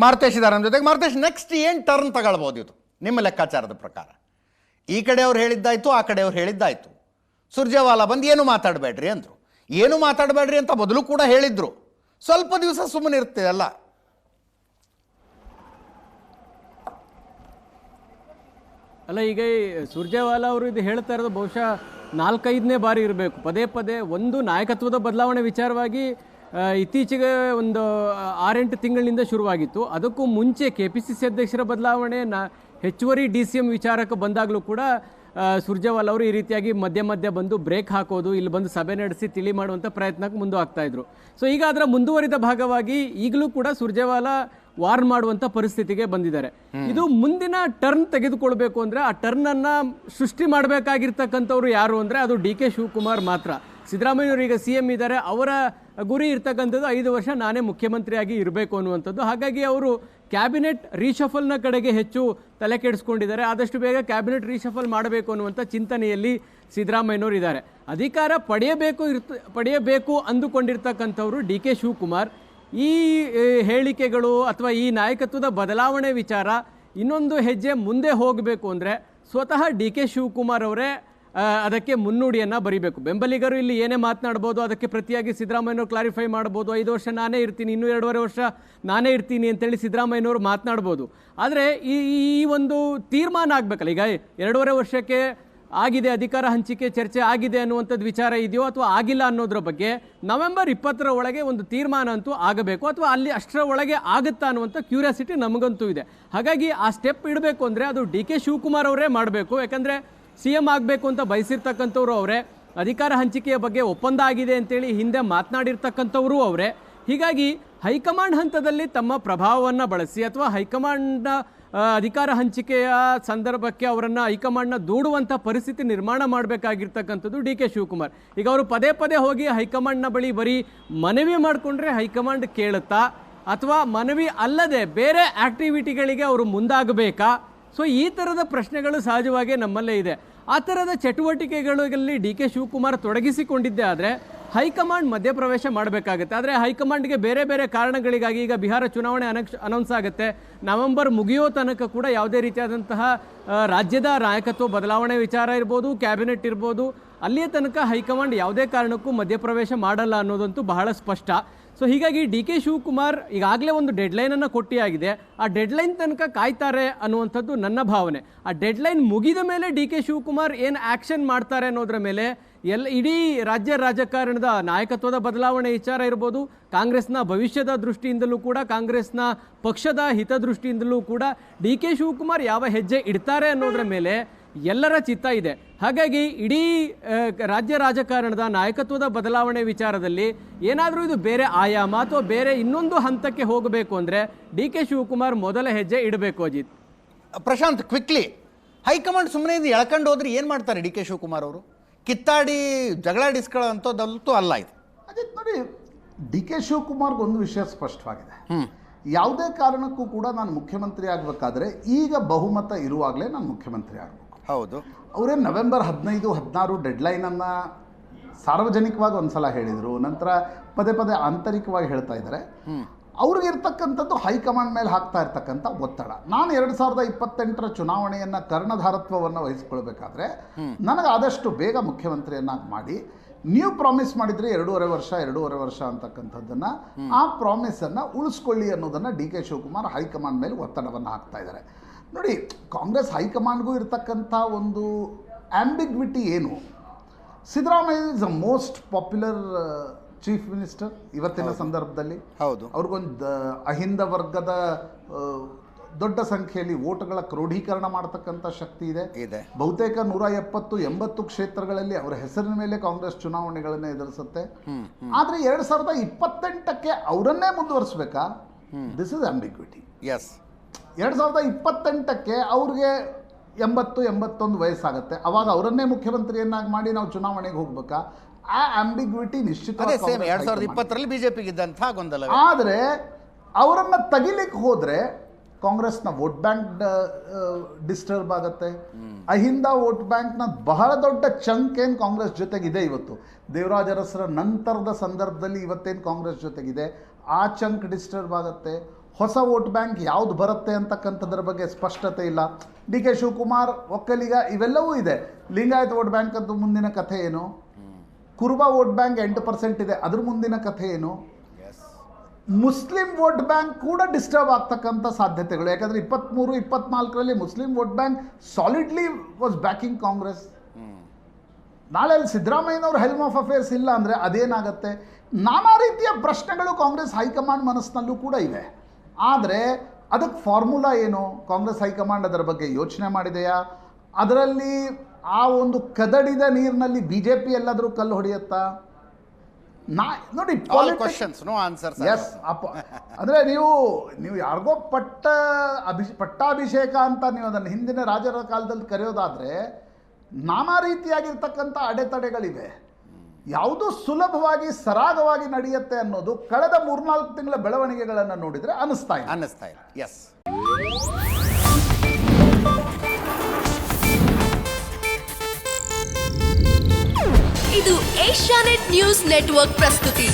ಮಾರುತೇಶ್ ಇದ್ದಾರೆ ನಮ್ಮ ಜೊತೆಗೆ. ಮಾರುತೇಶ್, ನೆಕ್ಸ್ಟ್ ಏನು ಟರ್ನ್ ತಗೊಳ್ಬೋದು ಇದು ನಿಮ್ಮ ಲೆಕ್ಕಾಚಾರದ ಪ್ರಕಾರ? ಈ ಕಡೆಯವ್ರು ಹೇಳಿದ್ದಾಯ್ತು, ಆ ಕಡೆಯವ್ರು ಹೇಳಿದ್ದಾಯ್ತು. ಸುರ್ಜೇವಾಲಾ ಬಂದು ಏನು ಮಾತಾಡಬೇಡ್ರಿ ಅಂದರು. ಏನು ಮಾತಾಡಬೇಡ್ರಿ ಅಂತ ಮೊದಲು ಕೂಡ ಹೇಳಿದ್ರು. ಸ್ವಲ್ಪ ದಿವಸ ಸುಮ್ಮನೆ ಇರ್ತೀವಲ್ಲ. ಅಲ್ಲ, ಈಗ ಸುರ್ಜೇವಾಲಾ ಅವರು ಇದು ಹೇಳ್ತಾ ಇರೋದು ಬಹುಶಃ 4-5ನೇ ಬಾರಿ ಇರಬೇಕು. ಪದೇ ಪದೇ ಒಂದು ನಾಯಕತ್ವದ ಬದಲಾವಣೆ ವಿಚಾರವಾಗಿ ಇತ್ತೀಚೆಗೆ ಒಂದು 6-8 ತಿಂಗಳಿಂದ ಶುರುವಾಗಿತ್ತು. ಅದಕ್ಕೂ ಮುಂಚೆ KPCC ಅಧ್ಯಕ್ಷರ ಬದಲಾವಣೆ, ಹೆಚ್ಚುವರಿ DCM ವಿಚಾರಕ್ಕೆ ಬಂದಾಗಲೂ ಕೂಡ ಸುರ್ಜೇವಾಲಾ ಅವರು ಈ ರೀತಿಯಾಗಿ ಮಧ್ಯೆ ಮಧ್ಯೆ ಬಂದು ಬ್ರೇಕ್ ಹಾಕೋದು, ಇಲ್ಲಿ ಬಂದು ಸಭೆ ನಡೆಸಿ ತಿಳಿ ಮಾಡುವಂಥ ಪ್ರಯತ್ನಕ್ಕೆ ಮುಂದೆ ಆಗ್ತಾ ಇದ್ರು. ಸೊ ಈಗ ಅದರ ಮುಂದುವರಿದ ಭಾಗವಾಗಿ ಈಗಲೂ ಕೂಡ ಸುರ್ಜೇವಾಲಾ ವಾರ್ನ್ ಮಾಡುವಂಥ ಪರಿಸ್ಥಿತಿಗೆ ಬಂದಿದ್ದಾರೆ. ಇದು ಮುಂದಿನ ಟರ್ನ್ ತೆಗೆದುಕೊಳ್ಬೇಕು ಅಂದರೆ ಆ ಟರ್ನನ್ನು ಸೃಷ್ಟಿ ಮಾಡಬೇಕಾಗಿರ್ತಕ್ಕಂಥವ್ರು ಯಾರು ಅಂದರೆ ಅದು DK ಶಿವಕುಮಾರ್ ಮಾತ್ರ. ಸಿದ್ದರಾಮಯ್ಯವರು ಈಗ CM ಇದ್ದಾರೆ, ಅವರ ಗುರಿ ಇರ್ತಕ್ಕಂಥದ್ದು 5 ವರ್ಷ ನಾನೇ ಮುಖ್ಯಮಂತ್ರಿಯಾಗಿ ಇರಬೇಕು ಅನ್ನುವಂಥದ್ದು. ಹಾಗಾಗಿ ಅವರು ಕ್ಯಾಬಿನೆಟ್ ರೀಶಫಲ್ನ ಕಡೆಗೆ ಹೆಚ್ಚು ತಲೆ ಕೆಡಿಸ್ಕೊಂಡಿದ್ದಾರೆ. ಆದಷ್ಟು ಬೇಗ ಕ್ಯಾಬಿನೆಟ್ ರೀಶಫಲ್ ಮಾಡಬೇಕು ಅನ್ನುವಂಥ ಚಿಂತನೆಯಲ್ಲಿ ಸಿದ್ದರಾಮಯ್ಯನವರು ಇದ್ದಾರೆ. ಅಧಿಕಾರ ಪಡೆಯಬೇಕು ಅಂದುಕೊಂಡಿರ್ತಕ್ಕಂಥವ್ರು DK ಶಿವಕುಮಾರ್. ಈ ಹೇಳಿಕೆಗಳು ಅಥವಾ ಈ ನಾಯಕತ್ವದ ಬದಲಾವಣೆ ವಿಚಾರ ಇನ್ನೊಂದು ಹೆಜ್ಜೆ ಮುಂದೆ ಹೋಗಬೇಕು ಅಂದರೆ ಸ್ವತಃ DK ಶಿವಕುಮಾರ್ ಅವರೇ ಅದಕ್ಕೆ ಮುನ್ನುಡಿಯನ್ನು ಬರೀಬೇಕು. ಬೆಂಬಲಿಗರು ಇಲ್ಲಿ ಏನೇ ಮಾತನಾಡ್ಬೋದು, ಅದಕ್ಕೆ ಪ್ರತಿಯಾಗಿ ಸಿದ್ದರಾಮಯ್ಯನವರು ಕ್ಲಾರಿಫೈ ಮಾಡ್ಬೋದು. 5 ವರ್ಷ ನಾನೇ ಇರ್ತೀನಿ, ಇನ್ನೂ 2.5 ವರ್ಷ ನಾನೇ ಇರ್ತೀನಿ ಅಂತೇಳಿ ಸಿದ್ದರಾಮಯ್ಯನವರು ಮಾತನಾಡ್ಬೋದು. ಆದರೆ ಈ ಒಂದು ತೀರ್ಮಾನ ಆಗಬೇಕಲ್ಲ. ಈಗ 2.5 ವರ್ಷಕ್ಕೆ ಆಗಿದೆ, ಅಧಿಕಾರ ಹಂಚಿಕೆ ಚರ್ಚೆ ಆಗಿದೆ ಅನ್ನುವಂಥದ್ದು ವಿಚಾರ ಇದೆಯೋ ಅಥವಾ ಆಗಿಲ್ಲ ಅನ್ನೋದ್ರ ಬಗ್ಗೆ ನವೆಂಬರ್ 20ರ ಒಳಗೆ ಒಂದು ತೀರ್ಮಾನ ಅಂತೂ ಆಗಬೇಕು. ಅಥವಾ ಅಲ್ಲಿ ಅಷ್ಟರ ಒಳಗೆ ಆಗುತ್ತಾ ಅನ್ನುವಂಥ ಕ್ಯೂರಿಯಾಸಿಟಿ ನಮಗಂತೂ ಇದೆ. ಹಾಗಾಗಿ ಆ ಸ್ಟೆಪ್ ಇಡಬೇಕು ಅಂದರೆ ಅದು DK ಶಿವಕುಮಾರ್ ಅವರೇ ಮಾಡಬೇಕು. ಯಾಕಂದರೆ CM ಆಗಬೇಕು ಅಂತ ಬಯಸಿರ್ತಕ್ಕಂಥವ್ರು ಅವರೇ, ಅಧಿಕಾರ ಹಂಚಿಕೆಯ ಬಗ್ಗೆ ಒಪ್ಪಂದ ಆಗಿದೆ ಅಂತೇಳಿ ಹಿಂದೆ ಮಾತನಾಡಿರ್ತಕ್ಕಂಥವರು ಅವರೇ. ಹೀಗಾಗಿ ಹೈಕಮಾಂಡ್ ಹಂತದಲ್ಲಿ ತಮ್ಮ ಪ್ರಭಾವವನ್ನು ಬಳಸಿ ಅಥವಾ ಹೈಕಮಾಂಡ್ನ ಅಧಿಕಾರ ಹಂಚಿಕೆಯ ಸಂದರ್ಭಕ್ಕೆ ಅವರನ್ನು ಹೈಕಮಾಂಡ್ನ ದೂಡುವಂಥ ಪರಿಸ್ಥಿತಿ ನಿರ್ಮಾಣ ಮಾಡಬೇಕಾಗಿರ್ತಕ್ಕಂಥದ್ದು DK ಶಿವಕುಮಾರ್. ಈಗ ಅವರು ಪದೇ ಪದೇ ಹೋಗಿ ಹೈಕಮಾಂಡ್ನ ಬಳಿ ಬರೀ ಮನವಿ ಮಾಡಿಕೊಂಡ್ರೆ ಹೈಕಮಾಂಡ್ ಕೇಳುತ್ತಾ ಅಥವಾ ಮನವಿ ಅಲ್ಲದೆ ಬೇರೆ ಆಕ್ಟಿವಿಟಿಗಳಿಗೆ ಅವರು ಮುಂದಾಗಬೇಕಾ? ಸೊ ಈ ಥರದ ಪ್ರಶ್ನೆಗಳು ಸಹಜವಾಗಿ ನಮ್ಮಲ್ಲೇ ಇದೆ. ಆ ಥರದ ಚಟುವಟಿಕೆಗಳಲ್ಲಿ DK ಶಿವಕುಮಾರ್ ತೊಡಗಿಸಿಕೊಂಡಿದ್ದೇ ಆದರೆ ಹೈಕಮಾಂಡ್ ಮಧ್ಯಪ್ರವೇಶ ಮಾಡಬೇಕಾಗುತ್ತೆ. ಆದರೆ ಹೈಕಮಾಂಡ್ಗೆ ಬೇರೆ ಬೇರೆ ಕಾರಣಗಳಿಗಾಗಿ ಈಗ ಬಿಹಾರ ಚುನಾವಣೆ ಅನೌನ್ಸ್ ಆಗುತ್ತೆ. ನವೆಂಬರ್ ಮುಗಿಯೋ ತನಕ ಕೂಡ ಯಾವುದೇ ರೀತಿಯಾದಂತಹ ರಾಜ್ಯದ ನಾಯಕತ್ವ ಬದಲಾವಣೆ ವಿಚಾರ ಇರ್ಬೋದು, ಕ್ಯಾಬಿನೆಟ್ ಇರ್ಬೋದು, ಅಲ್ಲಿಯ ತನಕ ಹೈಕಮಾಂಡ್ ಯಾವುದೇ ಕಾರಣಕ್ಕೂ ಮಧ್ಯಪ್ರವೇಶ ಮಾಡಲ್ಲ ಅನ್ನೋದಂತೂ ಬಹಳ ಸ್ಪಷ್ಟ. ಸೊ ಹೀಗಾಗಿ DK ಶಿವಕುಮಾರ್ ಈಗಾಗಲೇ ಒಂದು ಡೆಡ್ಲೈನನ್ನು ಕೊಟ್ಟಿಯಾಗಿದೆ. ಆ ಡೆಡ್ಲೈನ್ ತನಕ ಕಾಯ್ತಾರೆ ಅನ್ನುವಂಥದ್ದು ನನ್ನ ಭಾವನೆ. ಆ ಡೆಡ್ಲೈನ್ ಮುಗಿದ ಮೇಲೆ DK ಶಿವಕುಮಾರ್ ಏನು ಆ್ಯಕ್ಷನ್ ಮಾಡ್ತಾರೆ ಅನ್ನೋದ್ರ ಮೇಲೆ ಇಡೀ ರಾಜ್ಯ ರಾಜಕಾರಣದ ನಾಯಕತ್ವದ ಬದಲಾವಣೆ ವಿಚಾರ ಇರ್ಬೋದು, ಕಾಂಗ್ರೆಸ್ನ ಭವಿಷ್ಯದ ದೃಷ್ಟಿಯಿಂದಲೂ ಕೂಡ, ಕಾಂಗ್ರೆಸ್ನ ಪಕ್ಷದ ಹಿತದೃಷ್ಟಿಯಿಂದಲೂ ಕೂಡ DK ಶಿವಕುಮಾರ್ ಯಾವ ಹೆಜ್ಜೆ ಇಡ್ತಾರೆ ಅನ್ನೋದ್ರ ಮೇಲೆ ಎಲ್ಲರ ಚಿತ್ತ ಇದೆ. ಹಾಗಾಗಿ ಇಡೀ ರಾಜ್ಯ ರಾಜಕಾರಣದ ನಾಯಕತ್ವದ ಬದಲಾವಣೆ ವಿಚಾರದಲ್ಲಿ ಏನಾದರೂ ಇದು ಬೇರೆ ಆಯಾಮ ಅಥವಾ ಬೇರೆ ಇನ್ನೊಂದು ಹಂತಕ್ಕೆ ಹೋಗಬೇಕು ಅಂದರೆ DK ಶಿವಕುಮಾರ್ ಮೊದಲ ಹೆಜ್ಜೆ ಇಡಬೇಕು. ಅಜಿತ್, ಪ್ರಶಾಂತ್, ಕ್ವಿಕ್ಲಿ, ಹೈಕಮಾಂಡ್ ಸುಮ್ಮನೆ ಇದು ಎಳ್ಕೊಂಡು ಹೋದ್ರೆ ಏನು ಮಾಡ್ತಾರೆ DK ಶಿವಕುಮಾರ್ ಅವರು? ಕಿತ್ತಾಡಿ ಜಗಳಾಡಿಸ್ಕೊಳ್ಳೋಂಥದ್ದಂತೂ ಅಲ್ಲ ಇದು. ಅಜಿತ್ ನೋಡಿ, DK ಶಿವಕುಮಾರ್ಗೆ ಒಂದು ವಿಷಯ ಸ್ಪಷ್ಟವಾಗಿದೆ. ಯಾವುದೇ ಕಾರಣಕ್ಕೂ ಕೂಡ ನಾನು ಮುಖ್ಯಮಂತ್ರಿ ಆಗಬೇಕಾದ್ರೆ ಈಗ ಬಹುಮತ ಇರುವಾಗಲೇ ನಾನು ಮುಖ್ಯಮಂತ್ರಿ ಆಗಬೇಕು. ಹೌದು, ಅವರೇ ನವೆಂಬರ್ 15-16 ಡೆಡ್ಲೈನನ್ನು ಸಾರ್ವಜನಿಕವಾಗಿ ಒಂದ್ಸಲ ಹೇಳಿದರು, ನಂತರ ಪದೇ ಪದೇ ಆಂತರಿಕವಾಗಿ ಹೇಳ್ತಾ ಇದ್ದಾರೆ. ಅವ್ರಿಗಿರ್ತಕ್ಕಂಥದ್ದು ಹೈಕಮಾಂಡ್ ಮೇಲೆ ಹಾಕ್ತಾ ಇರ್ತಕ್ಕಂಥ ಒತ್ತಡ. ನಾನು 2028ರ ಚುನಾವಣೆಯನ್ನು ಕರ್ಣಧಾರತ್ವವನ್ನು ವಹಿಸ್ಕೊಳ್ಬೇಕಾದ್ರೆ ನನಗೆ ಆದಷ್ಟು ಬೇಗ ಮುಖ್ಯಮಂತ್ರಿಯನ್ನಾಗಿ ಮಾಡಿ, ನೀವು ಪ್ರಾಮಿಸ್ ಮಾಡಿದ್ರಿ 2.5 ವರ್ಷ ಅಂತಕ್ಕಂಥದ್ದನ್ನು, ಆ ಪ್ರಾಮಿಸನ್ನು ಉಳಿಸ್ಕೊಳ್ಳಿ ಅನ್ನೋದನ್ನು DK ಶಿವಕುಮಾರ್ ಹೈಕಮಾಂಡ್ ಮೇಲೆ ಒತ್ತಡವನ್ನು ಹಾಕ್ತಾ ಇದ್ದಾರೆ. ನೋಡಿ, ಕಾಂಗ್ರೆಸ್ ಹೈಕಮಾಂಡ್ಗೂ ಇರ್ತಕ್ಕಂಥ ಒಂದು ಆಂಬಿಗ್ವಿಟಿ ಏನು? Siddaramaiah is a most popular chief minister ಇವತ್ತಿನ ಸಂದರ್ಭದಲ್ಲಿ. ಹೌದು, ಅವ್ರಿಗೊಂದು ಅಹಿಂದ ವರ್ಗದ ದೊಡ್ಡ ಸಂಖ್ಯೆಯಲ್ಲಿ ವೋಟ್ಗಳ ಕ್ರೋಢೀಕರಣ ಮಾಡತಕ್ಕಂಥ ಶಕ್ತಿ ಇದೆ. ಬಹುತೇಕ 170-80 ಕ್ಷೇತ್ರಗಳಲ್ಲಿ ಅವರ ಹೆಸರಿನ ಮೇಲೆ ಕಾಂಗ್ರೆಸ್ ಚುನಾವಣೆಗಳನ್ನೇ ಎದುರಿಸುತ್ತೆ. ಆದರೆ 2028ಕ್ಕೆ ಅವರನ್ನೇ ಮುಂದುವರಿಸಬೇಕಾ? This is ambiguity. ಎಸ್, 2028ಕ್ಕೆ ಅವ್ರಿಗೆ 80-81 ವಯಸ್ಸಾಗುತ್ತೆ. ಅವಾಗ ಅವರನ್ನೇ ಮುಖ್ಯಮಂತ್ರಿಯನ್ನಾಗಿ ಮಾಡಿ ನಾವು ಚುನಾವಣೆಗೆ ಹೋಗ್ಬೇಕಾ? ಆ ಆಂಬಿಗ್ವಿಟಿ ನಿಶ್ಚಿತವಾಗಿ 2020ರಲ್ಲಿ ಬಿಜೆಪಿಗೆ ಇದ್ದಂತಹ ಗೊಂದಲ. ಆದರೆ ಅವರನ್ನು ತೆಗಿಲಿಕ್ಕೆ ಹೋದರೆ ಕಾಂಗ್ರೆಸ್ನ ವೋಟ್ ಬ್ಯಾಂಕ್ ಡಿಸ್ಟರ್ಬ್ ಆಗುತ್ತೆ. ಅಹಿಂದ ವೋಟ್ ಬ್ಯಾಂಕ್ನ ಬಹಳ ದೊಡ್ಡ ಚಂಕ್ ಏನು ಕಾಂಗ್ರೆಸ್ ಜೊತೆಗಿದೆ ಇವತ್ತು, ದೇವರಾಜ ಅರಸರ ನಂತರದ ಸಂದರ್ಭದಲ್ಲಿ ಇವತ್ತೇನು ಕಾಂಗ್ರೆಸ್ ಜೊತೆಗಿದೆ, ಆ ಚಂಕ್ ಡಿಸ್ಟರ್ಬ್ ಆಗುತ್ತೆ. ಹೊಸ ವೋಟ್ ಬ್ಯಾಂಕ್ ಯಾವುದು ಬರುತ್ತೆ ಅಂತಕ್ಕಂಥದ್ರ ಬಗ್ಗೆ ಸ್ಪಷ್ಟತೆ ಇಲ್ಲ. ಡಿ ಕೆ ಶಿವಕುಮಾರ್ ಒಕ್ಕಲಿಗ ಇವೆಲ್ಲವೂ ಇದೆ. ಲಿಂಗಾಯತ್ ವೋಟ್ ಬ್ಯಾಂಕ್ ಅಂತೂ ಮುಂದಿನ ಕಥೆ ಏನು, ಕುರುಬ ವೋಟ್ ಬ್ಯಾಂಕ್ 8% ಇದೆ, ಅದ್ರ ಮುಂದಿನ ಕಥೆ ಏನು, ಮುಸ್ಲಿಂ ವೋಟ್ ಬ್ಯಾಂಕ್ ಕೂಡ ಡಿಸ್ಟರ್ಬ್ ಆಗ್ತಕ್ಕಂಥ ಸಾಧ್ಯತೆಗಳು. ಯಾಕಂದರೆ 23-24ರಲ್ಲಿ Muslim vote bank solidly was backing Congress. ನಾಳೆ ಅಲ್ಲಿ ಸಿದ್ದರಾಮಯ್ಯನವ್ರ ಹೆಲ್ಮ್ ಆಫ್ ಅಫೇರ್ಸ್ ಇಲ್ಲ ಅಂದರೆ ಅದೇನಾಗುತ್ತೆ? ನಾನಾ ರೀತಿಯ ಪ್ರಶ್ನೆಗಳು ಕಾಂಗ್ರೆಸ್ ಹೈಕಮಾಂಡ್ ಮನಸ್ಸಿನಲ್ಲೂ ಕೂಡ ಇವೆ. ಆದರೆ ಅದಕ್ಕೆ ಫಾರ್ಮುಲಾ ಏನು? ಕಾಂಗ್ರೆಸ್ ಹೈಕಮಾಂಡ್ ಅದರ ಬಗ್ಗೆ ಯೋಚನೆ ಮಾಡಿದೆಯಾ? ಅದರಲ್ಲಿ ಆ ಒಂದು ಕದಡಿದ ನೀರಿನಲ್ಲಿ BJP ಎಲ್ಲಾದರೂ ಕಲ್ಲು ಹೊಡೆಯುತ್ತಾ? ನೋಡಿ, ಕ್ವಶನ್ಸ್ ನೋ ಆನ್ಸರ್ಸ್. ಎಸ್, ಅಂದರೆ ನೀವು ಯಾರಿಗೋ ಪಟ್ಟಾಭಿಷೇಕ ಅಂತ ನೀವು ಅದನ್ನು ಹಿಂದಿನ ರಾಜರ ಕಾಲದಲ್ಲಿ ಕರೆಯೋದಾದರೆ ನಾನಾ ರೀತಿಯಾಗಿರ್ತಕ್ಕಂಥ ಅಡೆತಡೆಗಳಿವೆ. ಯಾವುದು ಸುಲಭವಾಗಿ ಸರಾಗವಾಗಿ ನಡೆಯುತ್ತೆ ಅನ್ನೋದು ಕಳೆದ 3-4 ತಿಂಗಳ ಬೆಳವಣಿಗೆಗಳನ್ನು ನೋಡಿದರೆ ಅನ್ನಿಸ್ತಾ ಇಲ್ಲ. ಎಸ್. ಇದು ಏಷ್ಯಾನೆಟ್ ನ್ಯೂಸ್ ನೆಟ್ವರ್ಕ್ ಪ್ರಸ್ತುತಿ.